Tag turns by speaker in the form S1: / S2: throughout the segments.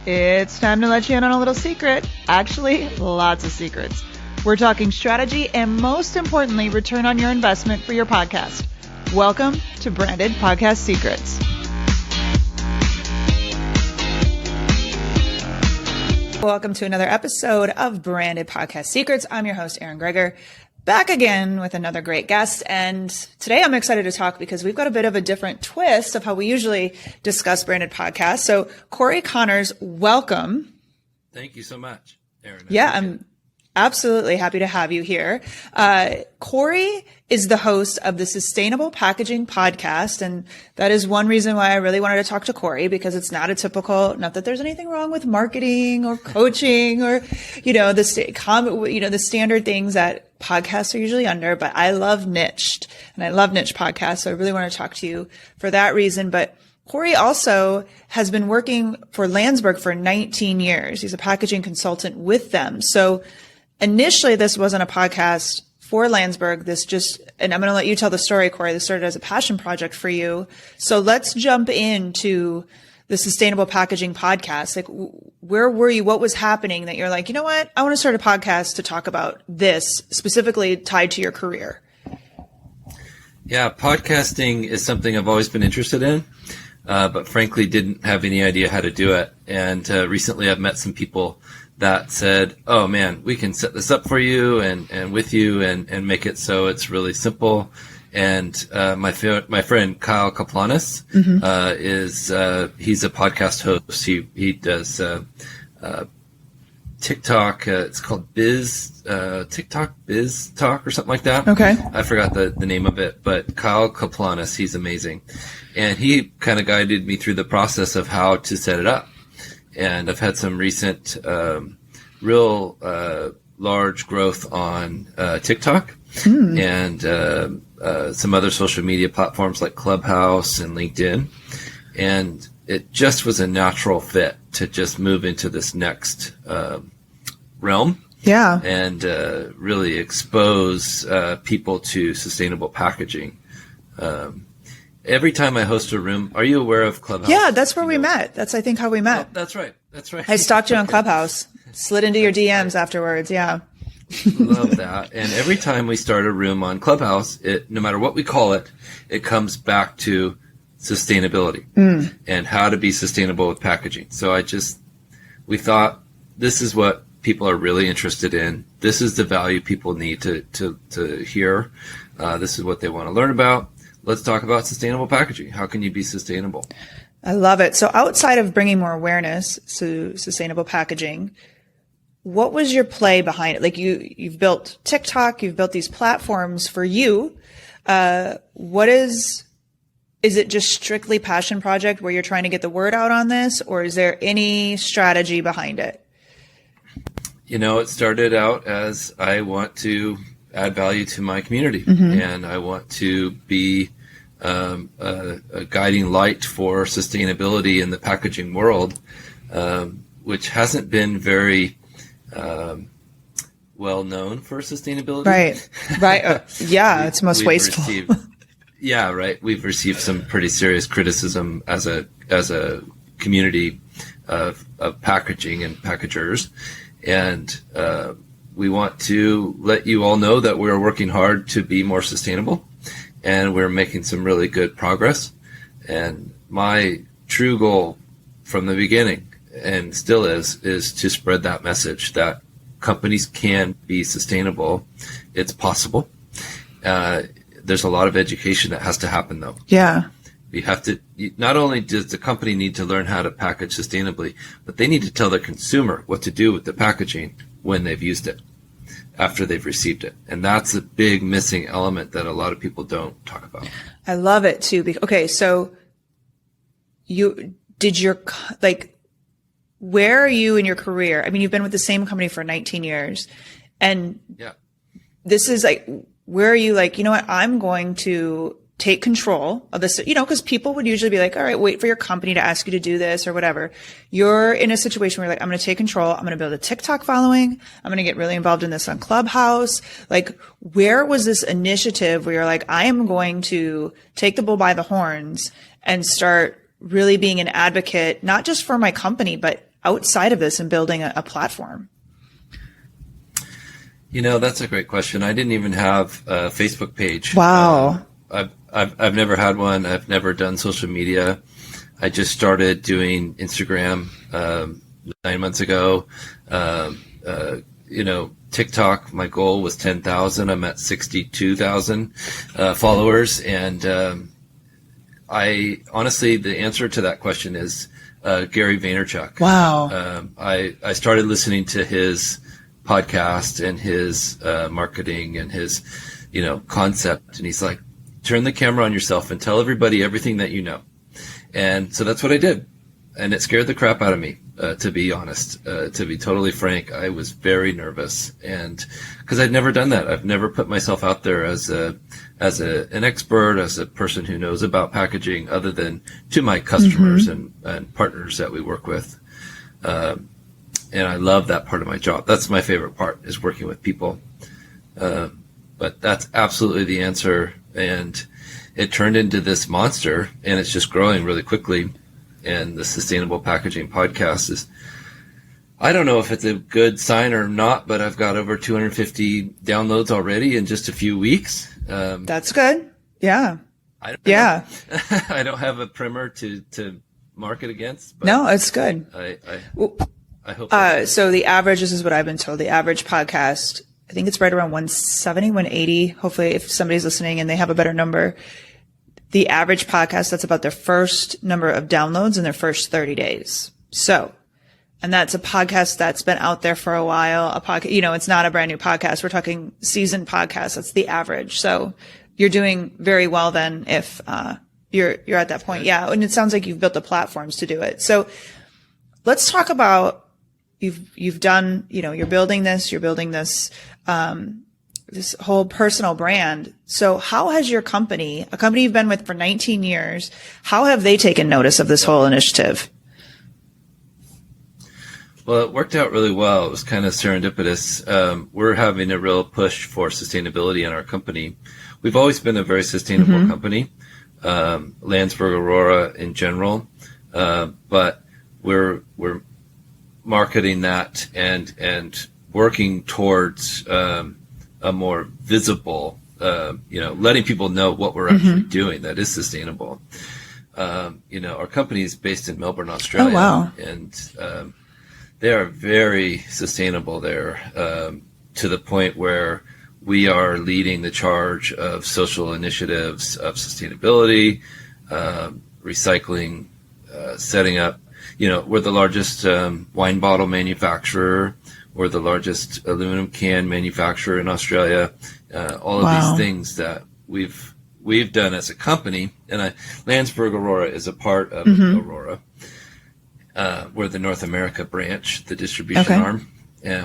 S1: It's time to let you in on a little secret. Actually, lots of secrets. We're talking strategy and, most importantly, return on your investment for your podcast. Welcome to Branded Podcast Secrets. Welcome to another episode of Branded Podcast Secrets. I'm your host, Erin Greger, back again with another great guest. And today I'm excited to talk because we've got a bit of a different twist of how we usually discuss branded podcasts. So Cory Connors, welcome.
S2: Thank you so much, Erin.
S1: Yeah, I'm absolutely happy to have you here. Cory is the host of the Sustainable Packaging Podcast. And that is one reason why I really wanted to talk to Cory, because it's not a typical, not that there's anything wrong with marketing or coaching or, the standard things that podcasts are usually under, but I love niched and I love niche podcasts. So I really want to talk to you for that reason. But Cory also has been working for Landsberg for 19 years. He's a packaging consultant with them. So initially, this wasn't a podcast for Landsberg. And I'm going to let you tell the story, Cory. This started as a passion project for you. So let's jump into the Sustainable Packaging Podcast. Like, where were you? What was happening that you're like, you know what? I want to start a podcast to talk about this, specifically tied to your career.
S2: Yeah, podcasting is something I've always been interested in, but frankly didn't have any idea how to do it. And recently I've met some people that said, oh man, we can set this up for you and with you and make it so it's really simple. And my friend Kyle Kaplanis he's a podcast host. He does TikTok. It's called TikTok Biz Talk or something like that.
S1: Okay.
S2: I forgot the name of it, but Kyle Kaplanis, he's amazing. And he kind of guided me through the process of how to set it up. And I've had some recent, real large growth on TikTok and some other social media platforms like Clubhouse and LinkedIn. And it just was a natural fit to just move into this next realm.
S1: Yeah.
S2: And really expose people to sustainable packaging. Every time I host a room, are you aware of Clubhouse?
S1: Yeah, that's where we met. That's, I think, how we met.
S2: Oh, that's right.
S1: I stalked you on Clubhouse, slid into your DMs afterwards. Yeah.
S2: Love that. And every time we start a room on Clubhouse, no matter what we call it, it comes back to sustainability and how to be sustainable with packaging. So we thought this is what people are really interested in. This is the value people need to hear. This is what they want to learn about. Let's talk about sustainable packaging. How can you be sustainable?
S1: I love it. So outside of bringing more awareness to sustainable packaging, what was your play behind it? Like you've built TikTok, you've built these platforms for you. Is it just strictly passion project where you're trying to get the word out on this, or is there any strategy behind it?
S2: It started out as I want to add value to my community and I want to be a guiding light for sustainability in the packaging world, which hasn't been very well known for sustainability.
S1: Right. It's most wasteful.
S2: We've received some pretty serious criticism as a community of packaging and packagers, and we want to let you all know that we're working hard to be more sustainable. And we're making some really good progress. And my true goal from the beginning, and still is to spread that message that companies can be sustainable. It's possible. There's a lot of education that has to happen, though.
S1: Yeah.
S2: We have to, not only does the company need to learn how to package sustainably, but they need to tell the consumer what to do with the packaging when they've used it, after they've received it. And that's a big missing element that a lot of people don't talk about.
S1: I love it too. Okay. So where are you in your career? I mean, you've been with the same company for 19 years and this is like, where are you like, you know what? I'm going to take control of this, because people would usually be like, all right, wait for your company to ask you to do this or whatever. You're in a situation where you're like, I'm going to take control. I'm going to build a TikTok following. I'm going to get really involved in this on Clubhouse. Like, where was this initiative where you're like, I am going to take the bull by the horns and start really being an advocate, not just for my company, but outside of this and building a platform?
S2: That's a great question. I didn't even have a Facebook page.
S1: Wow.
S2: I've never had one. I've never done social media. I just started doing Instagram 9 months ago. TikTok, my goal was 10,000. I'm at 62,000 followers. And I honestly, the answer to that question is Gary Vaynerchuk.
S1: Wow.
S2: I started listening to his podcast and his marketing and his concept, and he's like, turn the camera on yourself and tell everybody everything that you know. And so that's what I did, and it scared the crap out of me, to be honest. To be totally frank, I was very nervous, and because I'd never done that. I've never put myself out there as an expert, as a person who knows about packaging, other than to my customers and partners that we work with. And I love that part of my job. That's my favorite part, is working with people. But that's absolutely the answer. And it turned into this monster, and it's just growing really quickly. And the Sustainable Packaging Podcast is, I don't know if it's a good sign or not, but I've got over 250 downloads already in just a few weeks.
S1: That's good. Yeah.
S2: I don't have a primer to market against. But
S1: no, it's good.
S2: I hope
S1: so the average, this is what I've been told, the average podcast, I think it's right around 170, 180. Hopefully if somebody's listening and they have a better number, the average podcast, that's about their first number of downloads in their first 30 days. So, and that's a podcast that's been out there for a while. A podcast, it's not a brand new podcast. We're talking seasoned podcast. That's the average. So you're doing very well then if, you're at that point. Yeah. And it sounds like you've built the platforms to do it. So let's talk about, you've done, you're building this, this whole personal brand. So how has your company, a company you've been with for 19 years, how have they taken notice of this whole initiative?
S2: Well, it worked out really well. It was kind of serendipitous. We're having a real push for sustainability in our company. We've always been a very sustainable company, Landsberg ORORA in general, but we're marketing that and working towards a more visible, letting people know what we're actually doing that is sustainable. Our company is based in Melbourne, Australia.
S1: Oh, wow.
S2: And they are very sustainable there, to the point where we are leading the charge of social initiatives of sustainability, recycling, setting up. We're the largest wine bottle manufacturer. We're the largest aluminum can manufacturer in Australia. All of these things that we've done as a company, and Landsberg ORORA is a part of Aurora. We're the North America branch, the distribution arm.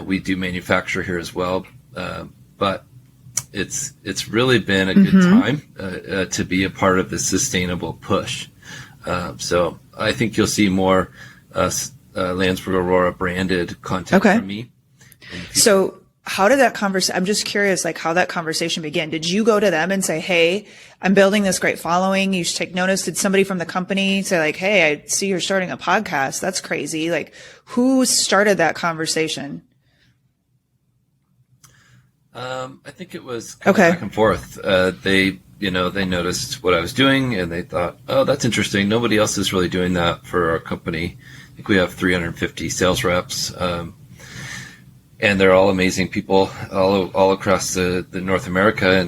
S2: We do manufacture here as well, but it's really been a good time to be a part of the sustainable push. So I think you'll see more Landsberg ORORA branded content from me.
S1: So how did that conversation, I'm just curious, like how that conversation began. Did you go to them and say, hey, I'm building this great following, you should take notice? Did somebody from the company say like, hey, I see you're starting a podcast, that's crazy? Like, who started that conversation?
S2: I think it was kind of back and forth. They noticed what I was doing, and they thought, oh, that's interesting. Nobody else is really doing that for our company. I think we have 350 sales reps, and they're all amazing people all across the North America,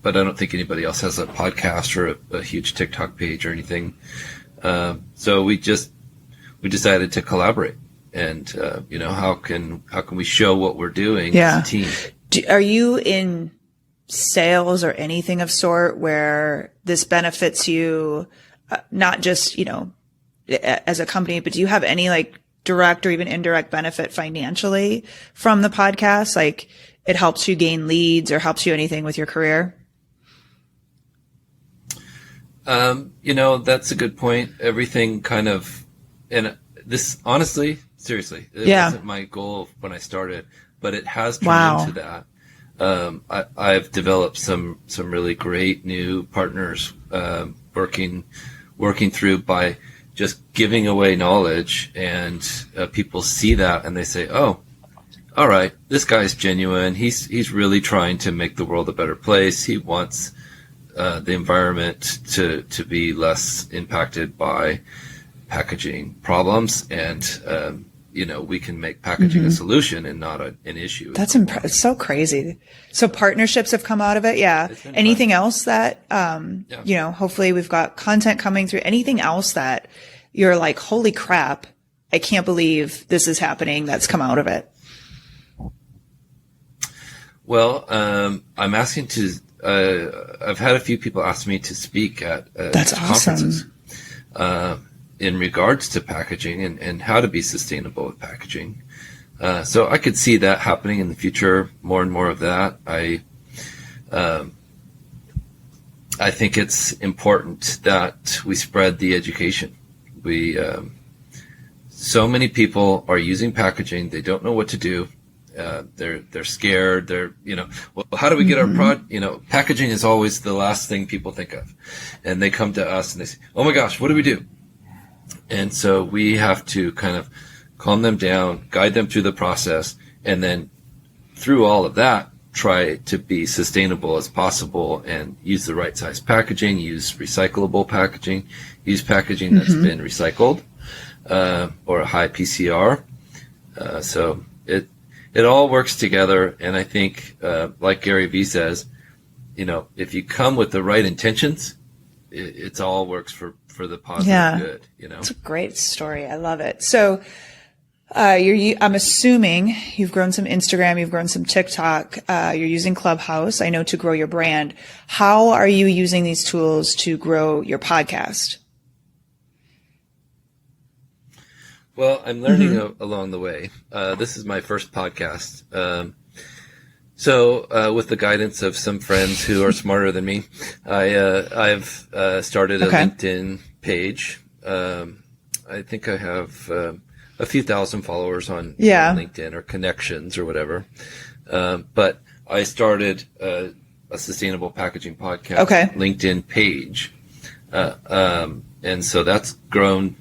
S2: but I don't think anybody else has a podcast or a huge TikTok page or anything. So we decided to collaborate, and how can we show what we're doing as a team?
S1: Are you in sales or anything of sort where this benefits you, not just, as a company, but do you have any like direct or even indirect benefit financially from the podcast? Like it helps you gain leads or helps you anything with your career?
S2: That's a good point. Everything kind of, and this honestly, seriously, it wasn't my goal when I started, but it has turned into that. I've developed some really great new partners, working through by just giving away knowledge, and people see that and they say, oh, all right, this guy's genuine. He's really trying to make the world a better place. He wants the environment to be less impacted by packaging problems, and we can make packaging a solution and not an issue.
S1: That's it's so crazy. So partnerships have come out of it. Yeah. Anything else that hopefully we've got content coming through. Anything else that you're like, holy crap, I can't believe this is happening, that's come out of it?
S2: Well, I'm asking to. I've had a few people ask me to speak at
S1: that's
S2: conferences
S1: awesome.
S2: In regards to packaging and how to be sustainable with packaging. So I could see that happening in the future, more and more of that. I think it's important that we spread the education. So many people are using packaging. They don't know what to do. They're scared. Well, how do we get our product? Packaging is always the last thing people think of. And they come to us and they say, oh my gosh, what do we do? And so we have to kind of calm them down, guide them through the process, and then through all of that, try to be sustainable as possible and use the right size packaging, use recyclable packaging, use packaging that's been recycled, or a high PCR. So it all works together. And I think, like Gary Vee says, if you come with the right intentions, it's all works for the positive good, It's
S1: a great story. I love it. So, I'm assuming you've grown some Instagram, you've grown some TikTok, you're using Clubhouse, I know, to grow your brand. How are you using these tools to grow your podcast?
S2: Well, I'm learning along the way. This is my first podcast. So, with the guidance of some friends who are smarter than me, I've started a LinkedIn page. I think I have a few thousand followers on LinkedIn, or connections or whatever. But I started a sustainable packaging podcast LinkedIn page, and so that's grown,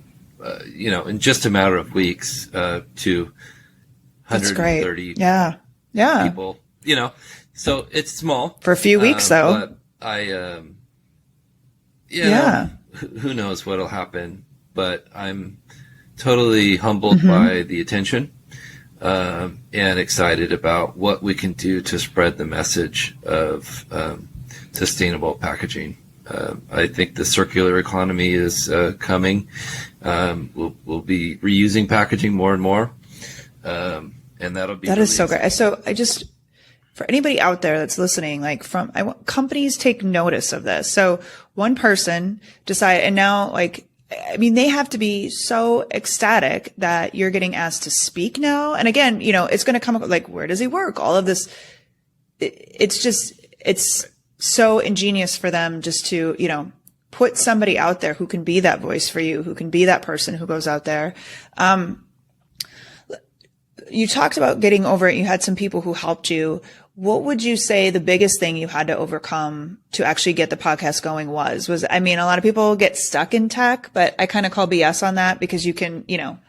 S2: in just a matter of weeks to 130 people. So it's small
S1: for a few weeks, though.
S2: But I, who knows what'll happen? But I'm totally humbled by the attention, and excited about what we can do to spread the message of sustainable packaging. I think the circular economy is coming. We'll be reusing packaging more and more, and that'll be.
S1: That is so great. So for anybody out there that's listening, I want companies take notice of this. So one person decided, and now they have to be so ecstatic that you're getting asked to speak now. And again, it's going to come up where does he work? All of this. It's so ingenious for them just to, put somebody out there who can be that voice for you, who can be that person who goes out there. You talked about getting over it. You had some people who helped you. What would you say the biggest thing you had to overcome to actually get the podcast going was, a lot of people get stuck in tech, but I kind of call BS on that, because you can,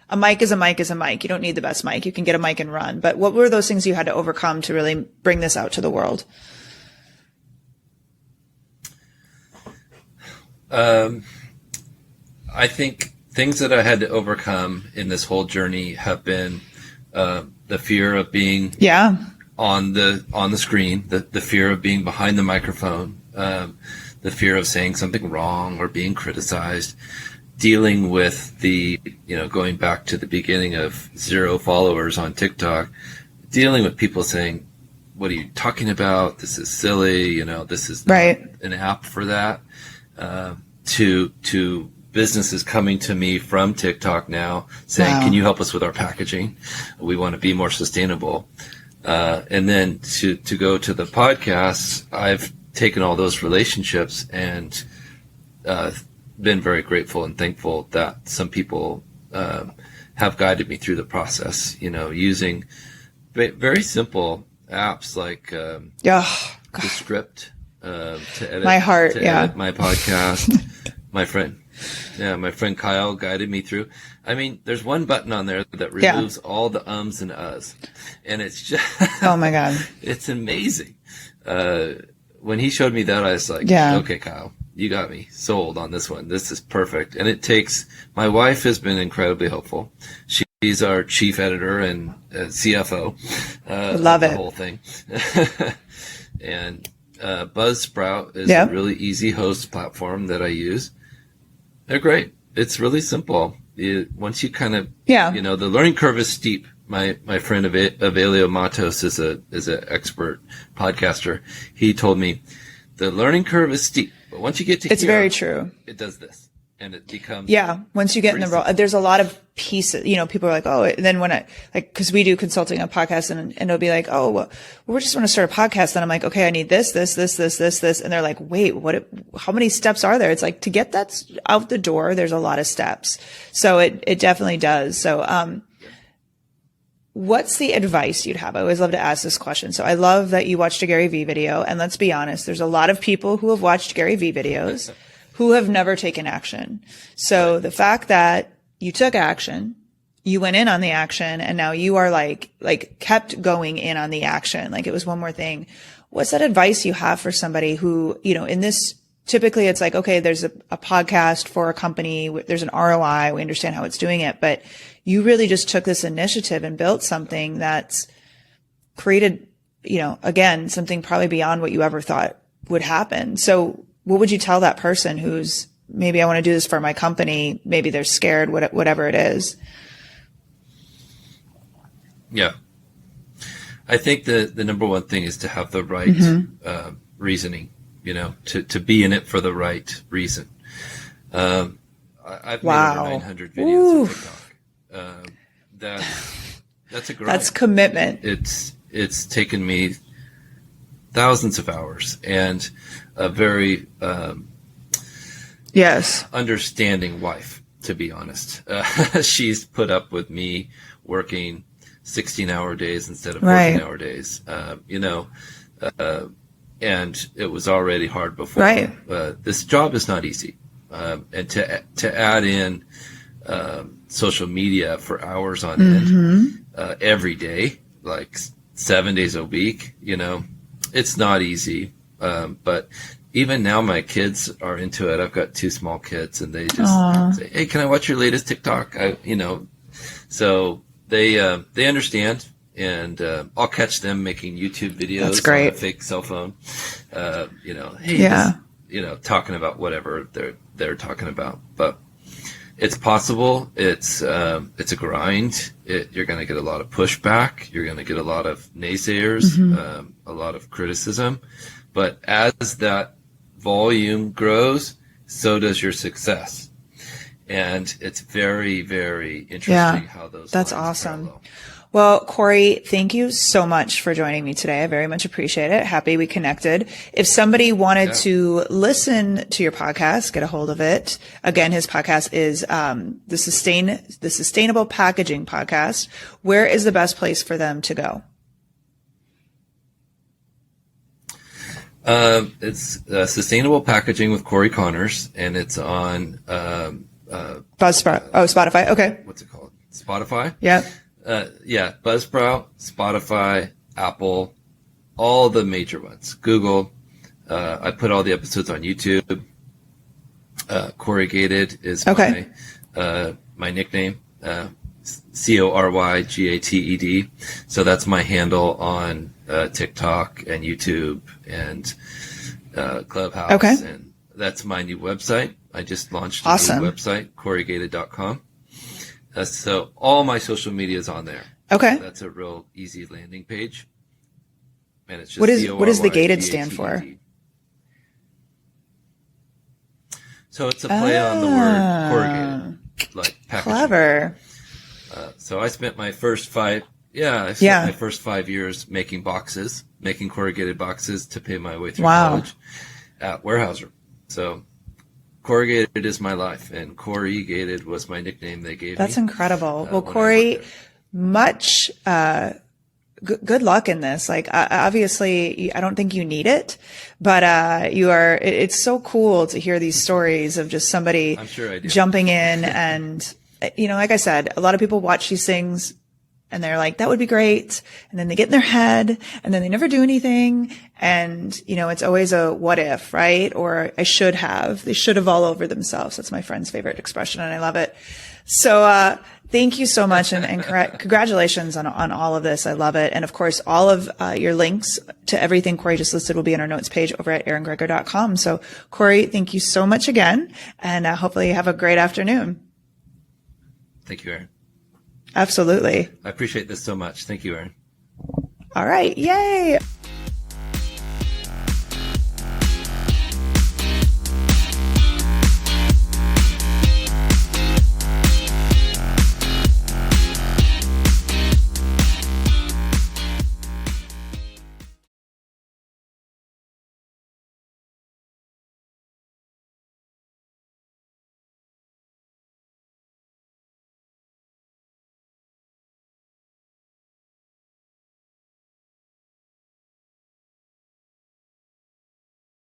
S1: a mic is a mic is a mic. You don't need the best mic. You can get a mic and run. But what were those things you had to overcome to really bring this out to the world?
S2: I think things that I had to overcome in this whole journey have been the fear of being on the screen, the fear of being behind the microphone, the fear of saying something wrong or being criticized, dealing with going back to the beginning of 0 followers on TikTok, dealing with people saying, what are you talking about? This is silly. This is not an app for that. To businesses coming to me from TikTok now saying, can you help us with our packaging? We want to be more sustainable. And then to go to the podcast, I've taken all those relationships and been very grateful and thankful that some people have guided me through the process, using very simple apps like Descript to edit, edit my podcast. My friend Yeah, my friend Kyle guided me through. I mean, there's one button on there that removes all the ums and uhs. And it's just,
S1: Oh my God.
S2: it's amazing. When he showed me that, I was like,
S1: Yeah.
S2: okay, Kyle, you got me sold on this one. This is perfect. And my wife has been incredibly helpful. She's our chief editor and CFO.
S1: Love it.
S2: The whole thing. And Buzzsprout is a really easy host platform that I use. They're great. It's really simple. Once you kind of, the learning curve is steep. My friend Avelio Matos is an expert podcaster. He told me the learning curve is steep, but once you get to
S1: it's very true.
S2: It does this, and it becomes
S1: once you get in the role, there's a lot of pieces. People are like, oh, and then when because we do consulting on podcasts, and it'll be like, oh, well, we just want to start a podcast. And I'm like, okay, I need this, and they're like, wait, how many steps are there? It's like to get that out the door, there's a lot of steps. So it definitely does. So, what's the advice you'd have? I always love to ask this question. So I love that you watched a Gary Vee video, and let's be honest, there's a lot of people who have watched Gary Vee videos who have never taken action. So the fact that you took action, you went in on the action, and now you are like kept going in on the action. Like it was one more thing. What's that advice you have for somebody who, in this, typically it's like, okay, there's a podcast for a company. There's an ROI. We understand how it's doing it, but you really just took this initiative and built something that's created, again, something probably beyond what you ever thought would happen. So what would you tell that person who's maybe I want to do this for my company? Maybe they're scared, whatever it is.
S2: Yeah. I think the number one thing is to have the right reasoning, to be in it for the right reason. I've made over 900 videos on TikTok. That's a grind.
S1: That's commitment.
S2: It's taken me thousands of hours and a very understanding wife, to be honest. She's put up with me working 16-hour days instead of 14-hour days. And it was already hard before.
S1: Right.
S2: This job is not easy, and to add in social media for hours on end every day, like 7 days a week, it's not easy. But even now my kids are into it. I've got 2 small kids, and they just say, hey, can I watch your latest TikTok? So they understand, and I'll catch them making YouTube videos.
S1: That's great.
S2: On a fake cell phone. Hey, talking about whatever they're talking about, but it's possible. It's a grind. You're going to get a lot of pushback. You're going to get a lot of naysayers, a lot of criticism. But as that volume grows, so does your success. And it's very, very interesting how those.
S1: That's awesome. Parallel. Well, Cory, thank you so much for joining me today. I very much appreciate it. Happy we connected. If somebody wanted to listen to your podcast, get a hold of it. Again, his podcast is the Sustainable Packaging Podcast. Where is the best place for them to go?
S2: It's Sustainable Packaging with Cory Connors, and it's on
S1: Buzzsprout. Oh, Spotify. Okay.
S2: What's it called? Spotify?
S1: Yeah.
S2: Buzzsprout, Spotify, Apple, all the major ones. Google. I put all the episodes on YouTube. Corrugated is my nickname. CORYGATED. So that's my handle on TikTok and YouTube and Clubhouse. Okay. And that's my new website. I just launched a new website, corrugated.com. So all my social media is on there. Okay. That's a real easy landing page. And it's just
S1: what does the gated stand for?
S2: So it's a play on the word corrugated, like packaging. Clever. So I spent my first 5 years making corrugated boxes to pay my way through college at Weyerhaeuser. So corrugated is my life, and Corrugated was my nickname they gave me.
S1: That's incredible. Well, Cory, much good luck in this. Like, obviously I don't think you need it, but, it's so cool to hear these stories of just somebody
S2: I'm sure I do.
S1: jumping in and, like I said, a lot of people watch these things and they're like, that would be great. And then they get in their head and then they never do anything. And, it's always a what if, right? Or they should have all over themselves. That's my friend's favorite expression. And I love it. So, thank you so much. And congratulations on all of this. I love it. And of course, all of your links to everything Cory just listed will be on our notes page over at ErinGregor.com. So Cory, thank you so much again. And hopefully you have a great afternoon.
S2: Thank you, Erin.
S1: Absolutely.
S2: I appreciate this so much. Thank you, Erin.
S1: All right. Yay.